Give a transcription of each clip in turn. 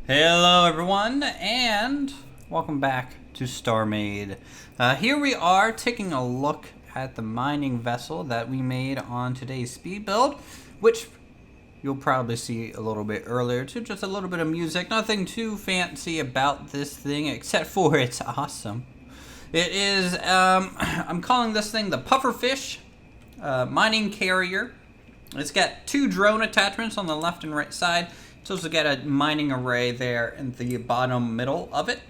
Hello everyone, and welcome back to Starmade. Here we are taking a look at the mining vessel that we made on today's speed build, which you'll probably see a little bit earlier too. Just a little bit of music, nothing too fancy about this thing except for it's awesome. It is, I'm calling this thing the Pufferfish Mining Carrier. It's got two drone attachments on the left and right side. It's also got a mining array there in the bottom middle of it.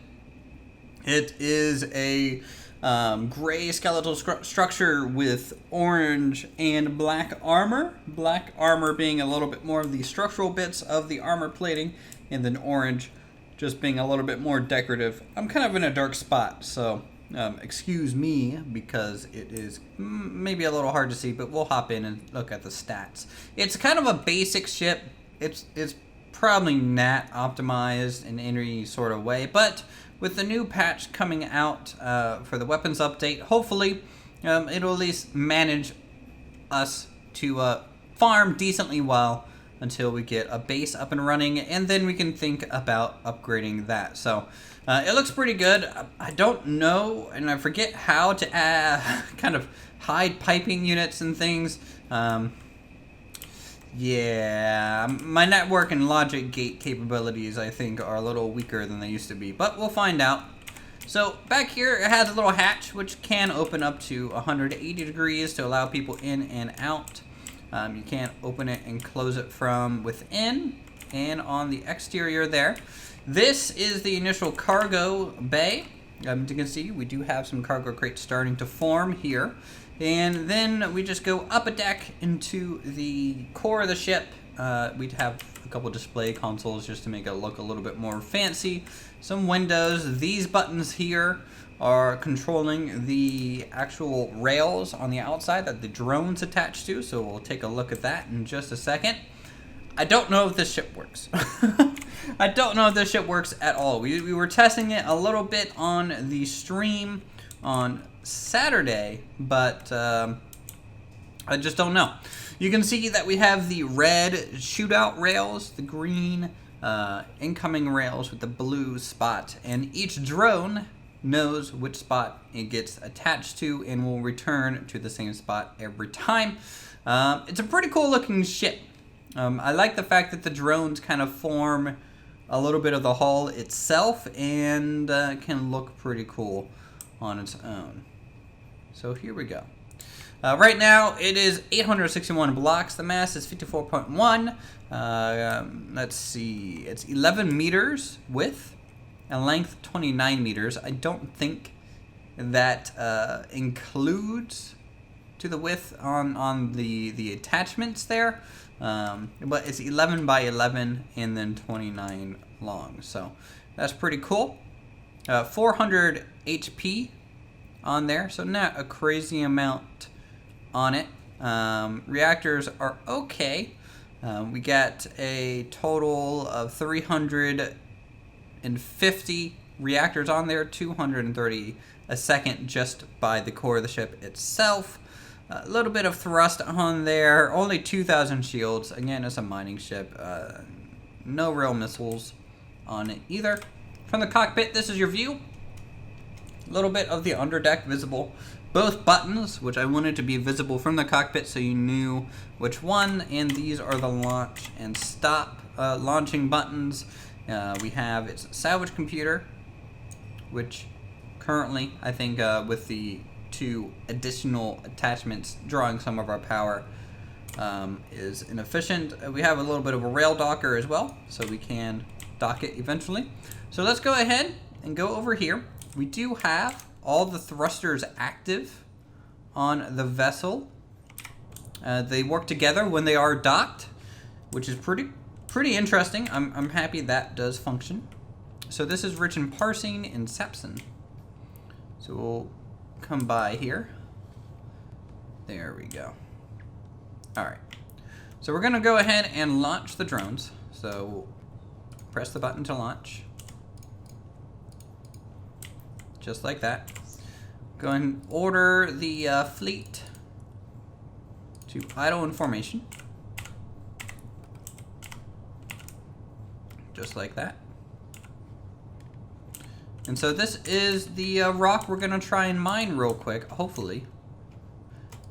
It is a gray skeletal structure with orange and black armor. Black armor being a little bit more of the structural bits of the armor plating, and then orange just being a little bit more decorative. I'm kind of in a dark spot, so excuse me because it is maybe a little hard to see, but we'll hop in and look at the stats. It's kind of a basic ship. It's probably not optimized in any sort of way, but with the new patch coming out for the weapons update, hopefully it'll at least manage us to farm decently well until we get a base up and running, and then we can think about upgrading that. So it looks pretty good. I don't know, and I forget how to kind of hide piping units and things. Yeah, my network and logic gate capabilities, I think, are a little weaker than they used to be, but we'll find out. So back here, it has a little hatch, which can open up to 180 degrees to allow people in and out. You can't open it and close it from within, and on the exterior there. This is the initial cargo bay. As you can see, we do have some cargo crates starting to form here. And then we just go up a deck into the core of the ship. We'd have a couple display consoles just to make it look a little bit more fancy. Some windows. These buttons here are controlling the actual rails on the outside that the drone's attached to. So we'll take a look at that in just a second. I don't know if this ship works. I don't know if this ship works at all. We were testing it a little bit on the stream on Saturday, but I just don't know. You can see that we have the red shootout rails, the green incoming rails with the blue spot, and each drone knows which spot it gets attached to and will return to the same spot every time. It's a pretty cool looking ship. I like the fact that the drones kind of form a little bit of the hull itself and can look pretty cool on its own. So here we go. Right now it is 861 blocks. The mass is 54.1. Let's see. It's 11 meters width and length 29 meters. I don't think that includes to the width on the attachments there. But it's 11 by 11 and then 29 long. So that's pretty cool. 400 HP on there, so not a crazy amount on it. Reactors are okay. We got a total of 350 reactors on there, 230 a second just by the core of the ship itself. A little bit of thrust on there, only 2,000 shields. Again, it's a mining ship. No real missiles on it either. From the cockpit, this is your view. A little bit of the underdeck visible. Both buttons, which I wanted to be visible from the cockpit so you knew which one, and these are the launch and stop launching buttons. We have its salvage computer, which currently, I think with the two additional attachments drawing some of our power, is inefficient. We have a little bit of a rail docker as well, so we can dock it eventually. So let's go ahead and go over here. We do have all the thrusters active on the vessel. They work together when they are docked, which is pretty interesting. I'm happy that does function. So this is rich in parsing and Sapson. So we'll come by here. There we go. All right. So we're gonna go ahead and launch the drones. So we'll press the button to launch. Just like that. Go and order the fleet to idle in formation. Just like that. And so this is the rock we're gonna try and mine real quick, hopefully.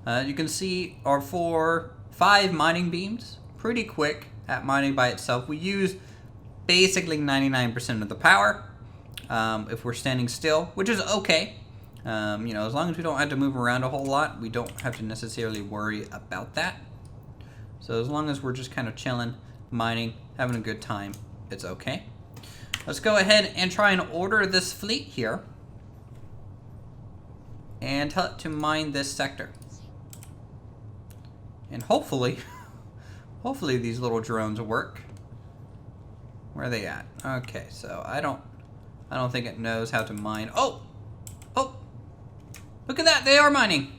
You can see our 5 mining beams, pretty quick at mining by itself. We use basically 99% of the power if we're standing still, which is okay. You know, as long as we don't have to move around a whole lot, we don't have to necessarily worry about that. So as long as we're just kind of chilling, mining, having a good time, it's okay. Let's go ahead and try and order this fleet here and tell it to mine this sector. And hopefully, hopefully these little drones work. Where are they at? Okay, so I don't think it knows how to mine. Oh! Oh! Look at that, they are mining.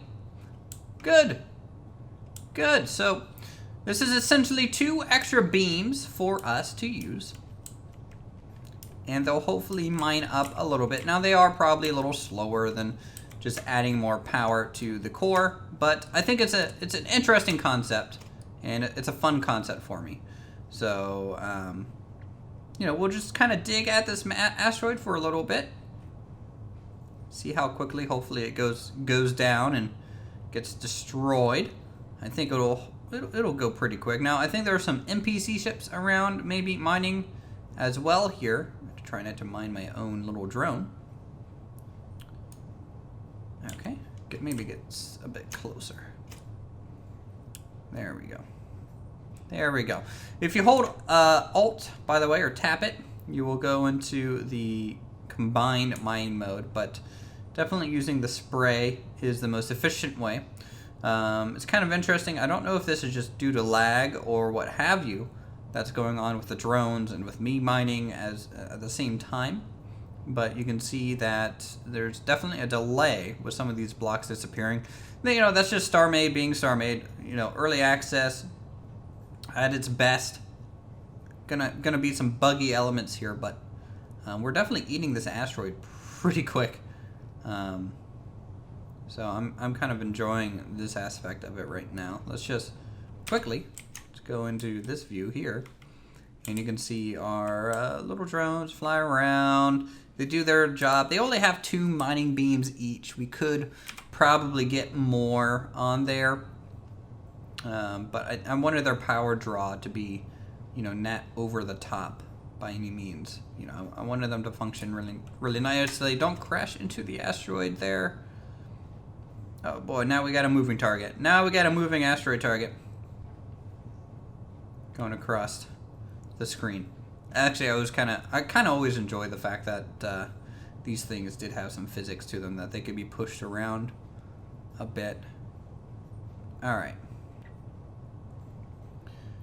Good. Good. So this is essentially 2 extra beams for us to use. And they'll hopefully mine up a little bit. Now they are probably a little slower than just adding more power to the core, but I think it's an interesting concept, and it's a fun concept for me. So, you know, we'll just kind of dig at this asteroid for a little bit. See how quickly, hopefully, it goes down and gets destroyed. I think it'll go pretty quick. Now, I think there are some NPC ships around, maybe mining as well here. Try not to mine my own little drone. Okay, maybe get a bit closer. There we go. There we go. If you hold Alt, by the way, or tap it, you will go into the combined mining mode, but definitely using the spray is the most efficient way. It's kind of interesting. I don't know if this is just due to lag or what have you that's going on with the drones and with me mining at the same time. But you can see that there's definitely a delay with some of these blocks disappearing. You know, that's just Starmade being Starmade. You know, early access at its best. Gonna be some buggy elements here, but we're definitely eating this asteroid pretty quick. So I'm kind of enjoying this aspect of it right now. Let's just quickly go into this view here, and you can see our little drones fly around. They do their job. They only have 2 mining beams each. We could probably get more on there, but I wanted their power draw to be, you know, not over the top by any means. You know, I wanted them to function really nice so they don't crash into the asteroid there. Oh boy, now we got a moving target. Now we got a moving asteroid target going across the screen. Actually, I kind of always enjoy the fact that these things did have some physics to them, that they could be pushed around a bit. All right.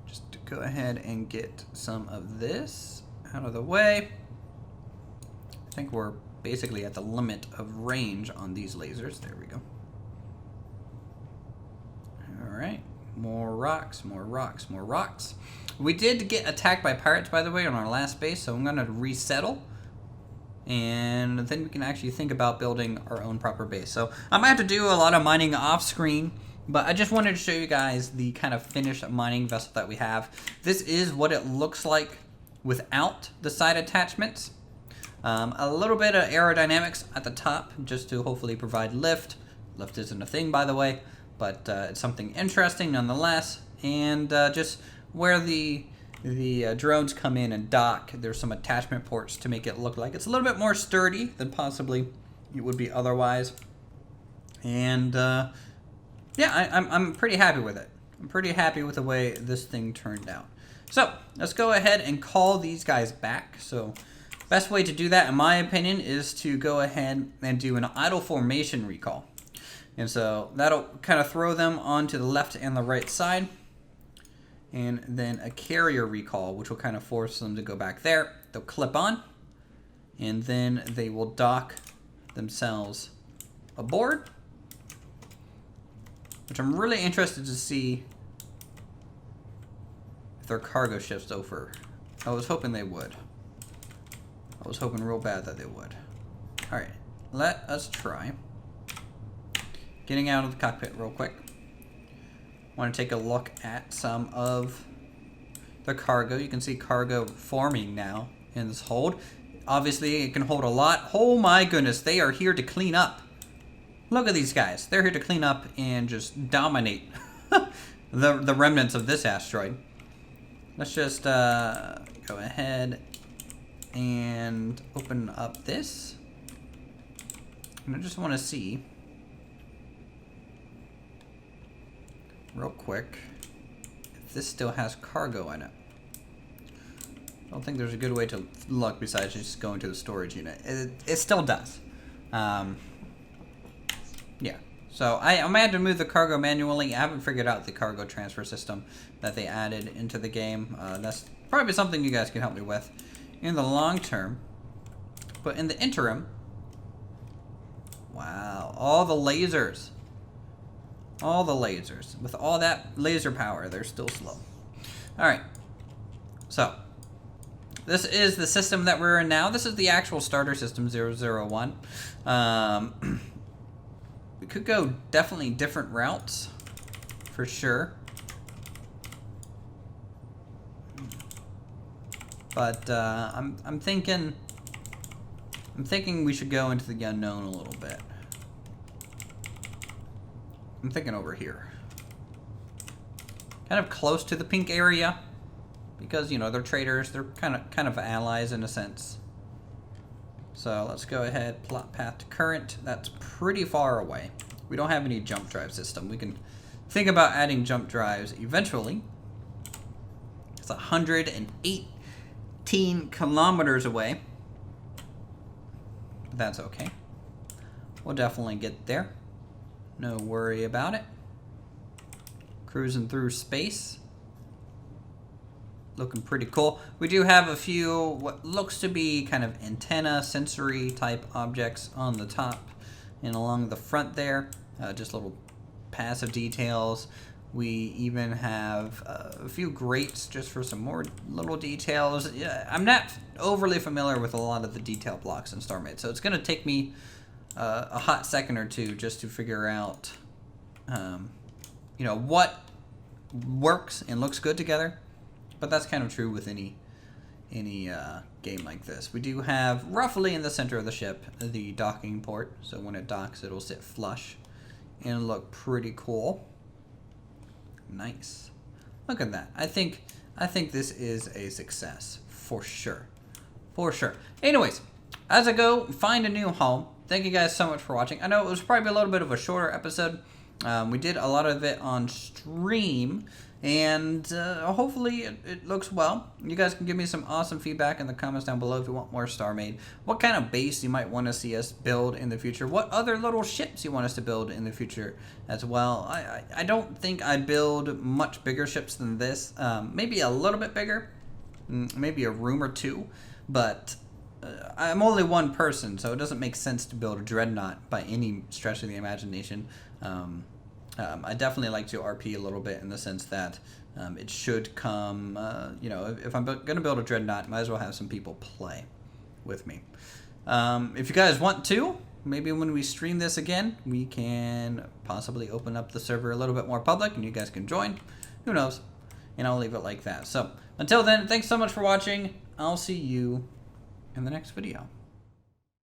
Just to go ahead and get some of this out of the way. I think we're basically at the limit of range on these lasers. There we go. All right. More rocks, more rocks, more rocks. We did get attacked by pirates, by the way, on our last base, so I'm going to resettle. And then we can actually think about building our own proper base. So I might have to do a lot of mining off screen, but I just wanted to show you guys the kind of finished mining vessel that we have. This is what it looks like without the side attachments. A little bit of aerodynamics at the top, just to hopefully provide lift. Lift isn't a thing, by the way, but it's something interesting nonetheless. And just where the drones come in and dock, there's some attachment ports to make it look like it's a little bit more sturdy than possibly it would be otherwise. And yeah, I'm pretty happy with it. I'm pretty happy with the way this thing turned out. So let's go ahead and call these guys back. So best way to do that, in my opinion, is to go ahead and do an idle formation recall. And so that'll kind of throw them onto the left and the right side. And then a carrier recall, which will kind of force them to go back there. They'll clip on, and then they will dock themselves aboard, which I'm really interested to see if their cargo shifts over. I was hoping they would. I was hoping real bad that they would. All right, let us try getting out of the cockpit real quick. Want to take a look at some of the cargo. You can see cargo forming now in this hold. Obviously, it can hold a lot. Oh my goodness, they are here to clean up. Look at these guys. They're here to clean up and just dominate the remnants of this asteroid. Let's just go ahead and open up this. And I just want to see real quick if this still has cargo in it. I don't think there's a good way to look besides just going to the storage unit. It still does. Yeah. So I might have to move the cargo manually. I haven't figured out the cargo transfer system that they added into the game. That's probably something you guys can help me with in the long term. But in the interim, wow, all the lasers. All the lasers. With all that laser power, they're still slow. Alright. So, this is the system that we're in now. This is the actual starter system, 001. We could go definitely different routes, for sure. But I'm thinking we should go into the unknown a little bit. I'm thinking over here, kind of close to the pink area, because you know they're traders. They're kind of allies in a sense. So let's go ahead, plot path to current. That's pretty far away. We don't have any jump drive system. We can think about adding jump drives eventually. It's 118 kilometers away. But that's okay. We'll definitely get there. No worry about it. Cruising through space. Looking pretty cool. We do have a few what looks to be kind of antenna sensory type objects on the top and along the front there. Just little passive details. We even have a few grates just for some more little details. Yeah, I'm not overly familiar with a lot of the detail blocks in Starmade, so it's going to take me a hot second or two just to figure out, you know, what works and looks good together. But that's kind of true with any game like this. We do have roughly in the center of the ship the docking port, so when it docks, it'll sit flush and look pretty cool. Nice. Look at that. I think this is a success for sure. For sure. Anyways, as I go find a new home, thank you guys so much for watching. I know it was probably a little bit of a shorter episode. We did a lot of it on stream, and hopefully it looks well. You guys can give me some awesome feedback in the comments down below if you want more Starmade. What kind of base you might want to see us build in the future. What other little ships you want us to build in the future as well. I don't think I build much bigger ships than this. Maybe a little bit bigger. Maybe a room or two. But I'm only one person, so it doesn't make sense to build a dreadnought by any stretch of the imagination. I definitely like to RP a little bit in the sense that it should come, you know, if I'm going to build a dreadnought, might as well have some people play with me. If you guys want to, maybe when we stream this again, we can possibly open up the server a little bit more public and you guys can join. Who knows? And I'll leave it like that. So until then, thanks so much for watching. I'll see you in the next video.